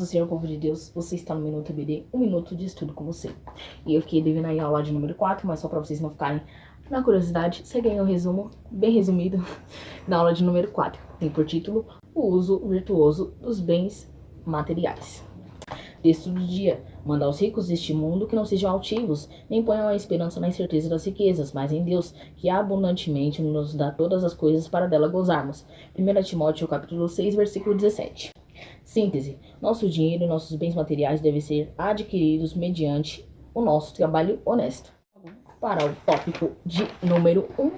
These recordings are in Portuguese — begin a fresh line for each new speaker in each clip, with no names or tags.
do Senhor, povo de Deus, você está no Minuto EBD, um minuto de estudo com você. E eu fiquei devendo aí a aula de número 4, mas só para vocês não ficarem na curiosidade, segue aí o resumo, bem resumido, na aula de número 4. Tem por título, o uso virtuoso dos bens materiais. Texto do dia: manda aos ricos deste mundo que não sejam altivos, nem ponham a esperança na incerteza das riquezas, mas em Deus, que abundantemente nos dá todas as coisas para dela gozarmos. 1 Timóteo capítulo 6, versículo 17. Síntese: nosso dinheiro e nossos bens materiais devem ser adquiridos mediante o nosso trabalho honesto. Para o tópico de número 1,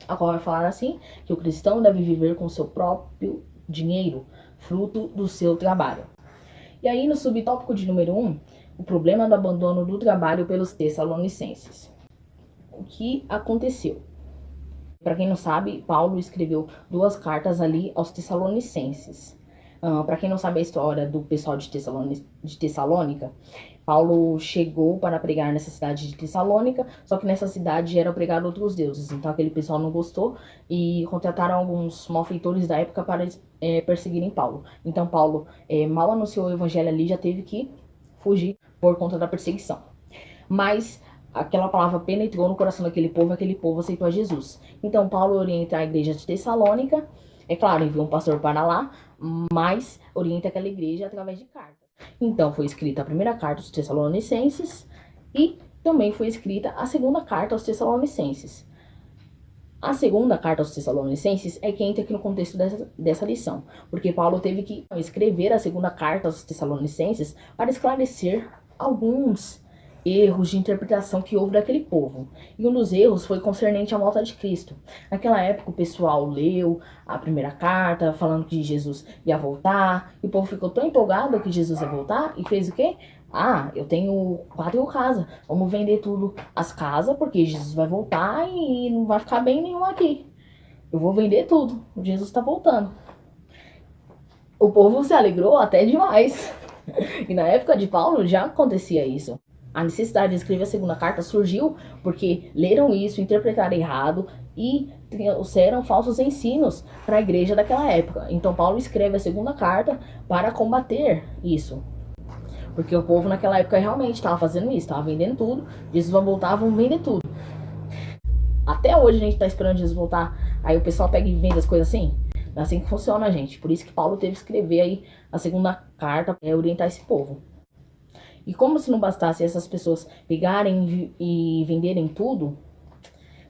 a qual vai falar assim, que o cristão deve viver com seu próprio dinheiro, fruto do seu trabalho. E aí, no subtópico de número 1, o problema do abandono do trabalho pelos tessalonicenses. O que aconteceu? Para quem não sabe, Paulo escreveu 2 cartas ali aos tessalonicenses. Para quem não sabe a história do pessoal de Tessalônica, Paulo chegou para pregar nessa cidade de Tessalônica, só que nessa cidade era pregado outros deuses. Então aquele pessoal não gostou e contrataram alguns malfeitores da época para perseguirem Paulo. Então Paulo mal anunciou o evangelho ali, já teve que fugir por conta da perseguição. Mas aquela palavra penetrou no coração daquele povo e aquele povo aceitou a Jesus. Então Paulo orienta a igreja de Tessalônica, é claro, enviou um pastor para lá, mas orienta aquela igreja através de cartas. Então foi escrita a primeira carta aos Tessalonicenses e também foi escrita a segunda carta aos Tessalonicenses. A segunda carta aos Tessalonicenses é que entra aqui no contexto dessa lição, porque Paulo teve que escrever a segunda carta aos Tessalonicenses para esclarecer alguns erros de interpretação que houve daquele povo. E um dos erros foi concernente à volta de Cristo. Naquela época o pessoal leu a primeira carta falando que Jesus ia voltar, e o povo ficou tão empolgado que Jesus ia voltar e fez o quê? Eu tenho 4 casas, vamos vender tudo as casas porque Jesus vai voltar e não vai ficar bem nenhum aqui. Eu vou vender tudo, Jesus está voltando. O povo se alegrou até demais. E na época de Paulo já acontecia isso. A necessidade de escrever a segunda carta surgiu porque leram isso, interpretaram errado e trouxeram falsos ensinos para a igreja daquela época. Então Paulo escreve a segunda carta para combater isso. Porque o povo naquela época realmente estava fazendo isso, estava vendendo tudo. Jesus vai voltar, vão vender tudo. Até hoje a gente está esperando Jesus voltar, aí o pessoal pega e vende as coisas assim. É assim que funciona, gente. Por isso que Paulo teve que escrever aí a segunda carta para orientar esse povo. E como se não bastasse essas pessoas pegarem e venderem tudo,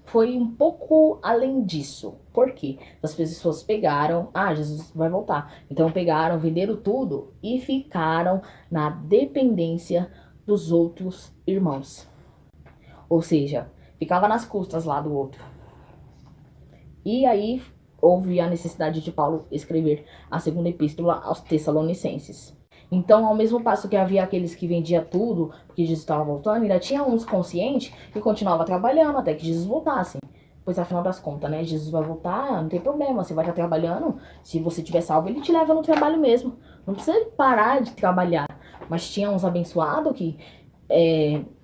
foi um pouco além disso. Por quê? As pessoas pegaram, Jesus vai voltar. Então pegaram, venderam tudo e ficaram na dependência dos outros irmãos. Ou seja, ficava nas custas lá do outro. E aí houve a necessidade de Paulo escrever a segunda epístola aos Tessalonicenses. Então, ao mesmo passo que havia aqueles que vendiam tudo, porque Jesus estava voltando, ainda tinha uns conscientes que continuavam trabalhando até que Jesus voltasse. Pois, afinal das contas, né, Jesus vai voltar, não tem problema, você vai estar trabalhando, se você tiver salvo, ele te leva no trabalho mesmo. Não precisa parar de trabalhar. Mas tinha uns abençoados que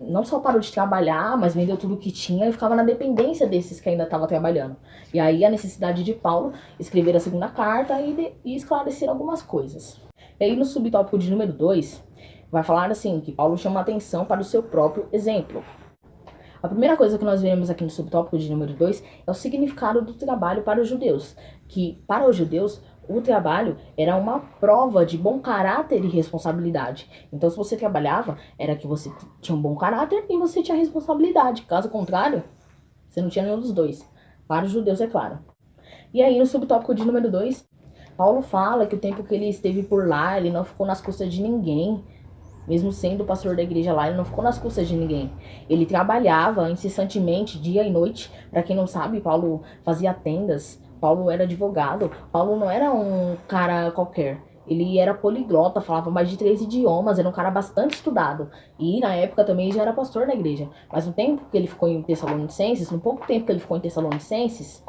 não só parou de trabalhar, mas vendeu tudo que tinha e ficava na dependência desses que ainda estavam trabalhando. E aí a necessidade de Paulo escrever a segunda carta e esclarecer algumas coisas. E aí no subtópico de número 2, vai falar assim, que Paulo chama a atenção para o seu próprio exemplo. A primeira coisa que nós veremos aqui no subtópico de número 2 é o significado do trabalho para os judeus. Que para os judeus, o trabalho era uma prova de bom caráter e responsabilidade. Então se você trabalhava, era que você tinha um bom caráter e você tinha responsabilidade. Caso contrário, você não tinha nenhum dos dois. Para os judeus, é claro. E aí no subtópico de número 2, Paulo fala que o tempo que ele esteve por lá, ele não ficou nas custas de ninguém. Mesmo sendo pastor da igreja lá, ele não ficou nas custas de ninguém. Ele trabalhava incessantemente, dia e noite. Para quem não sabe, Paulo fazia tendas. Paulo era advogado. Paulo não era um cara qualquer. Ele era poliglota, falava mais de 3 idiomas, era um cara bastante estudado. E na época também já era pastor da igreja. Mas no tempo que ele ficou em Tessalonicenses, no pouco tempo que ele ficou em Tessalonicenses,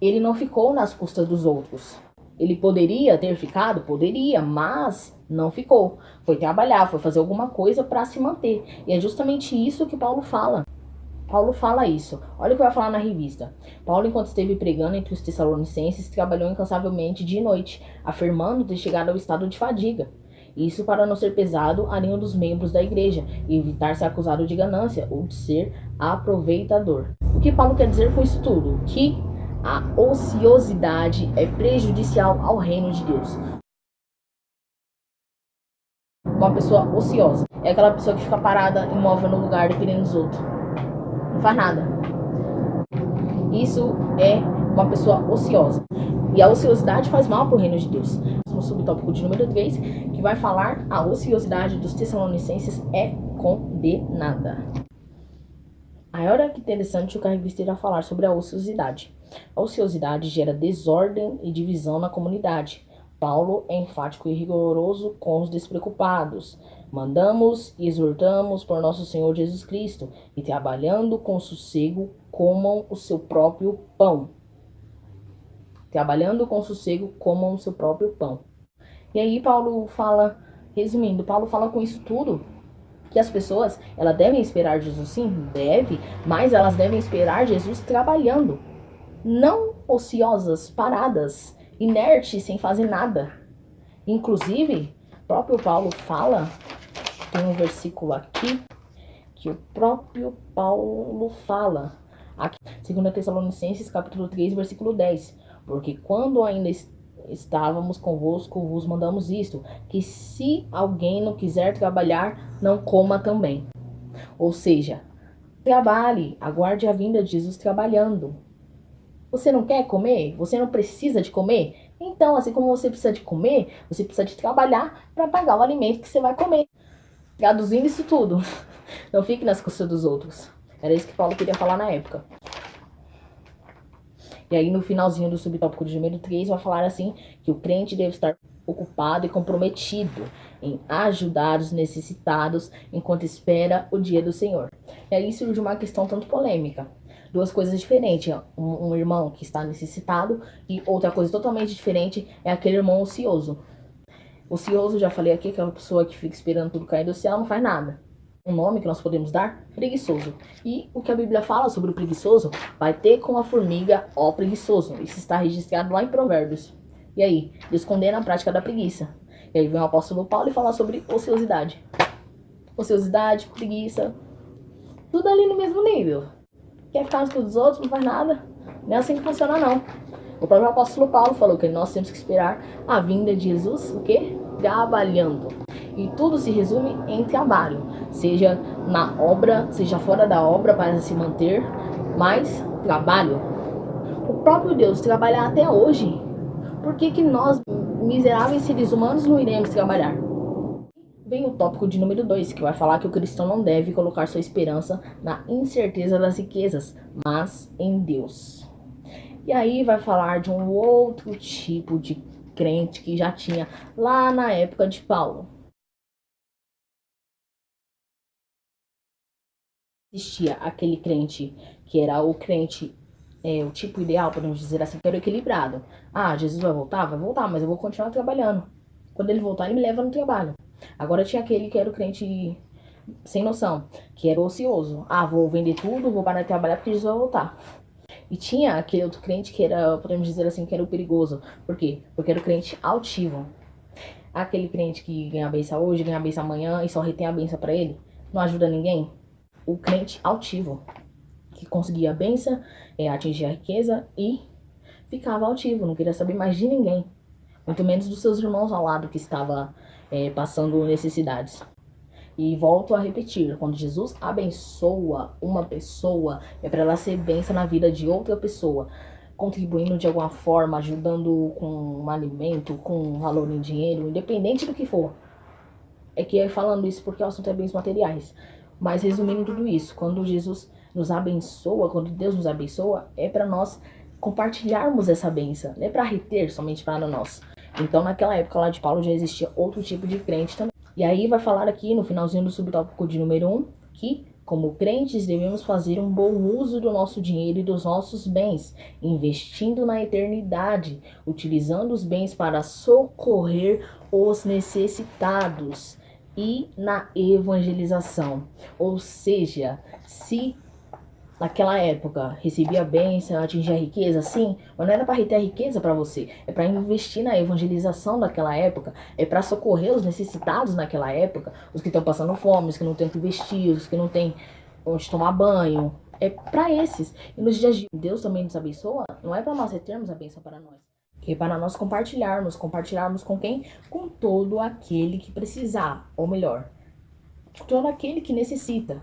ele não ficou nas custas dos outros. Ele poderia ter ficado? Poderia, mas não ficou. Foi trabalhar, foi fazer alguma coisa para se manter. E é justamente isso que Paulo fala. Paulo fala isso. Olha o que vai falar na revista. Paulo, enquanto esteve pregando entre os tessalonicenses, trabalhou incansavelmente dia e noite, afirmando ter chegado ao estado de fadiga. Isso para não ser pesado a nenhum dos membros da igreja e evitar ser acusado de ganância ou de ser aproveitador. O que Paulo quer dizer com isso tudo? Que a ociosidade é prejudicial ao reino de Deus. Uma pessoa ociosa é aquela pessoa que fica parada, imóvel no lugar, dependendo dos outros. Não faz nada. Isso é uma pessoa ociosa. E a ociosidade faz mal para o reino de Deus. No subtópico de número 3, que vai falar a ociosidade dos Tessalonicenses é condenada. Aí olha que interessante o que a revista irá falar sobre a ociosidade. A ociosidade gera desordem e divisão na comunidade. Paulo é enfático e rigoroso com os despreocupados. Mandamos e exortamos por nosso Senhor Jesus Cristo, e trabalhando com sossego, comam o seu próprio pão. Trabalhando com sossego, comam o seu próprio pão. E aí Paulo fala, resumindo, Paulo fala com isso tudo, que as pessoas, elas devem esperar Jesus, sim, deve, mas elas devem esperar Jesus trabalhando, não ociosas, paradas, inertes, sem fazer nada. Inclusive, o próprio Paulo fala, tem um versículo aqui, que o próprio Paulo fala, aqui, 2 Tessalonicenses, capítulo 3, versículo 10, porque quando ainda estávamos convosco, vos mandamos isto, que se alguém não quiser trabalhar, não coma também. Ou seja, trabalhe, aguarde a vinda de Jesus trabalhando. Você não quer comer? Você não precisa de comer? Então, assim como você precisa de comer, você precisa de trabalhar para pagar o alimento que você vai comer. Traduzindo isso tudo, não fique nas costas dos outros. Era isso que Paulo queria falar na época. E aí no finalzinho do subtópico de número 3 vai falar assim, que o crente deve estar ocupado e comprometido em ajudar os necessitados enquanto espera o dia do Senhor. E aí surge uma questão tanto polêmica. Duas coisas diferentes, um irmão que está necessitado e outra coisa totalmente diferente é aquele irmão ocioso. Ocioso, já falei aqui, que é uma pessoa que fica esperando tudo cair do céu, não faz nada. Um nome que nós podemos dar, preguiçoso. E o que a Bíblia fala sobre o preguiçoso, vai ter com a formiga, ó preguiçoso. Isso está registrado lá em Provérbios. E aí, Deus condena a prática da preguiça. E aí vem o apóstolo Paulo e fala sobre ociosidade. Ociosidade, preguiça, tudo ali no mesmo nível. Quer ficar nos dos outros, não faz nada. Não é assim que funciona, não. O próprio apóstolo Paulo falou que nós temos que esperar a vinda de Jesus, o quê? Trabalhando. E tudo se resume em trabalho. Seja na obra, seja fora da obra para se manter, mas trabalho. O próprio Deus trabalha até hoje. Por que que nós, miseráveis seres humanos, não iremos trabalhar? Vem o tópico de número 2, que vai falar que o cristão não deve colocar sua esperança na incerteza das riquezas, mas em Deus. E aí vai falar de um outro tipo de crente que já tinha lá na época de Paulo. Existia aquele crente que era o crente, o tipo ideal, podemos dizer assim, que era equilibrado. Ah, Jesus vai voltar? Vai voltar, mas eu vou continuar trabalhando. Quando ele voltar, ele me leva no trabalho. Agora tinha aquele que era o crente sem noção, que era ocioso. Ah, vou vender tudo, vou parar de trabalhar porque Jesus vai voltar. E tinha aquele outro crente que era, podemos dizer assim, que era o perigoso. Por quê? Porque era o crente altivo. Aquele crente que ganha a benção hoje, ganha a benção amanhã e só retém a benção pra ele. Não ajuda ninguém. O crente altivo, que conseguia a benção, atingir a riqueza e ficava altivo, não queria saber mais de ninguém. Muito menos dos seus irmãos ao lado que estava passando necessidades. E volto a repetir, quando Jesus abençoa uma pessoa, é para ela ser bênção na vida de outra pessoa, contribuindo de alguma forma, ajudando com um alimento, com um valor em dinheiro, independente do que for. É que falando isso porque o assunto é bens materiais. Mas resumindo tudo isso, quando Jesus nos abençoa, quando Deus nos abençoa, é para nós compartilharmos essa bênção, não é para reter somente para nós. Então naquela época lá de Paulo já existia outro tipo de crente também. E aí vai falar aqui no finalzinho do subtópico de número 1, que como crentes devemos fazer um bom uso do nosso dinheiro e dos nossos bens, investindo na eternidade, utilizando os bens para socorrer os necessitados e na evangelização. Ou seja, se naquela época recebia bênção, atingia a riqueza, sim, mas não era para reter a riqueza para você, é para investir na evangelização daquela época, é para socorrer os necessitados naquela época, os que estão passando fome, os que não têm o que vestir, os que não têm onde tomar banho, é para esses. E nos dias de Deus também nos abençoa, não é para nós retermos a bênção para nós, é para nós compartilharmos com quem? Com todo aquele que precisar, ou melhor, todo aquele que necessita.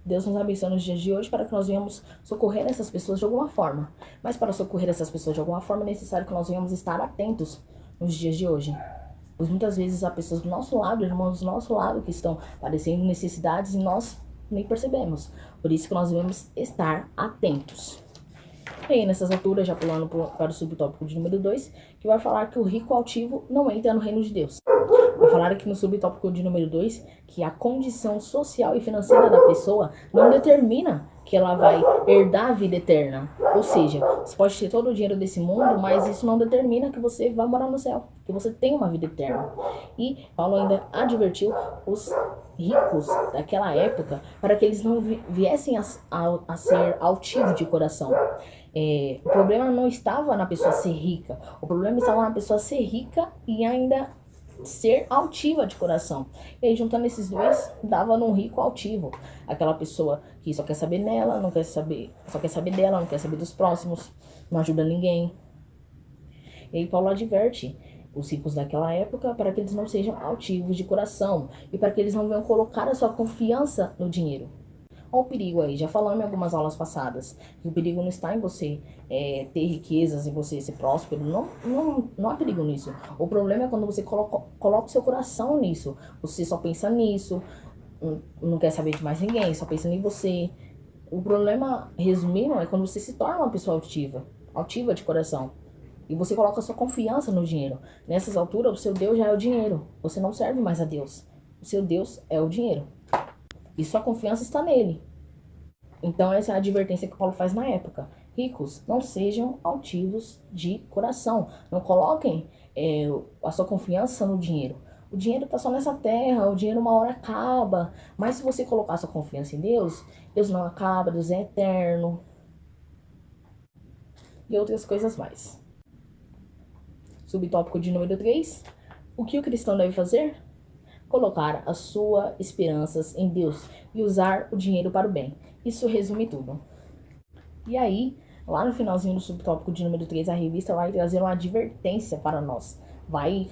Deus nos abençoe nos dias de hoje para que nós venhamos socorrer essas pessoas de alguma forma. Mas para socorrer essas pessoas de alguma forma é necessário que nós venhamos estar atentos nos dias de hoje. Pois muitas vezes há pessoas do nosso lado, irmãos do nosso lado, que estão padecendo necessidades e nós nem percebemos. Por isso que nós devemos estar atentos. E aí, nessas alturas, já pulando para o subtópico de número 2, que vai falar que o rico altivo não entra no reino de Deus. Vai falar aqui no subtópico de número 2 que a condição social e financeira da pessoa não determina que ela vai herdar a vida eterna. Ou seja, você pode ter todo o dinheiro desse mundo, mas isso não determina que você vai morar no céu, que você tem uma vida eterna. E Paulo ainda advertiu os ricos daquela época para que eles não viessem a ser altivos de coração. O problema não estava na pessoa ser rica, o problema estava na pessoa ser rica e ainda ser altiva de coração. E aí, juntando esses dois, dava num rico altivo. Aquela pessoa que só quer saber nela, só quer saber dela, não quer saber dos próximos, não ajuda ninguém. E aí Paulo adverte os ricos daquela época para que eles não sejam altivos de coração e para que eles não venham colocar a sua confiança no dinheiro. Olha o perigo aí, já falamos em algumas aulas passadas, que o perigo não está em você ter riquezas, em você ser próspero, não há perigo nisso. O problema é quando você coloca o seu coração nisso, você só pensa nisso, não quer saber de mais ninguém, só pensa em você. O problema, resumindo, é quando você se torna uma pessoa altiva de coração, e você coloca a sua confiança no dinheiro. Nessas alturas, o seu Deus já é o dinheiro, você não serve mais a Deus, o seu Deus é o dinheiro. E sua confiança está nele. Então essa é a advertência que Paulo faz na época. Ricos, não sejam altivos de coração. Não coloquem a sua confiança no dinheiro. O dinheiro está só nessa terra, o dinheiro uma hora acaba. Mas se você colocar sua confiança em Deus, Deus não acaba, Deus é eterno. E outras coisas mais. Subtópico de número 3. O que o cristão deve fazer? Colocar as suas esperanças em Deus e usar o dinheiro para o bem. Isso resume tudo. E aí, lá no finalzinho do subtópico de número 3, a revista vai trazer uma advertência para nós. Vai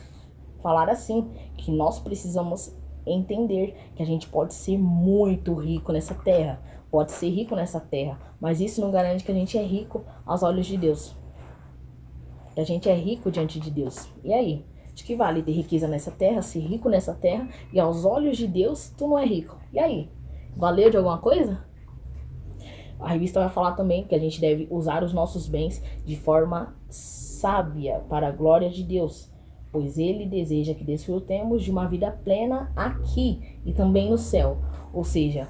falar assim, que nós precisamos entender que a gente pode ser muito rico nessa terra. Pode ser rico nessa terra, mas isso não garante que a gente é rico aos olhos de Deus. Que a gente é rico diante de Deus. E aí? De que vale ter riqueza nessa terra, ser rico nessa terra, e aos olhos de Deus, tu não é rico. E aí? Valeu de alguma coisa? A revista vai falar também que a gente deve usar os nossos bens de forma sábia para a glória de Deus, pois Ele deseja que desfrutemos de uma vida plena aqui e também no céu. Ou seja,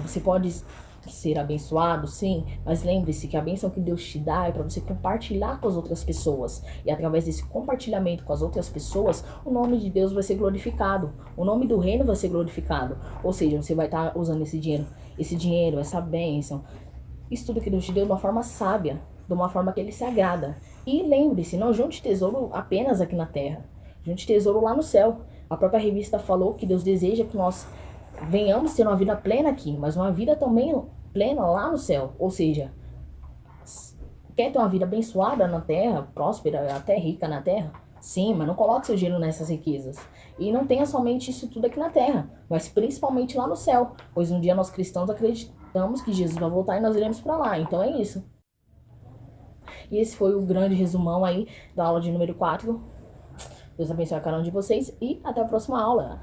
você pode ser abençoado, sim, mas lembre-se que a bênção que Deus te dá é para você compartilhar com as outras pessoas. E através desse compartilhamento com as outras pessoas, o nome de Deus vai ser glorificado. O nome do reino vai ser glorificado. Ou seja, você vai estar usando esse dinheiro, essa bênção, isso tudo que Deus te deu de uma forma sábia, de uma forma que Ele se agrada. E lembre-se, não junte tesouro apenas aqui na terra. Junte tesouro lá no céu. A própria revista falou que Deus deseja que nós venhamos ter uma vida plena aqui, mas uma vida também plena lá no céu. Ou seja, quer ter uma vida abençoada na terra, próspera, até rica na terra? Sim, mas não coloque seu dinheiro nessas riquezas. E não tenha somente isso tudo aqui na terra, mas principalmente lá no céu. Pois um dia nós cristãos acreditamos que Jesus vai voltar e nós iremos para lá. Então é isso. E esse foi o grande resumão aí da aula de número 4. Deus abençoe a cada um de vocês e até a próxima aula.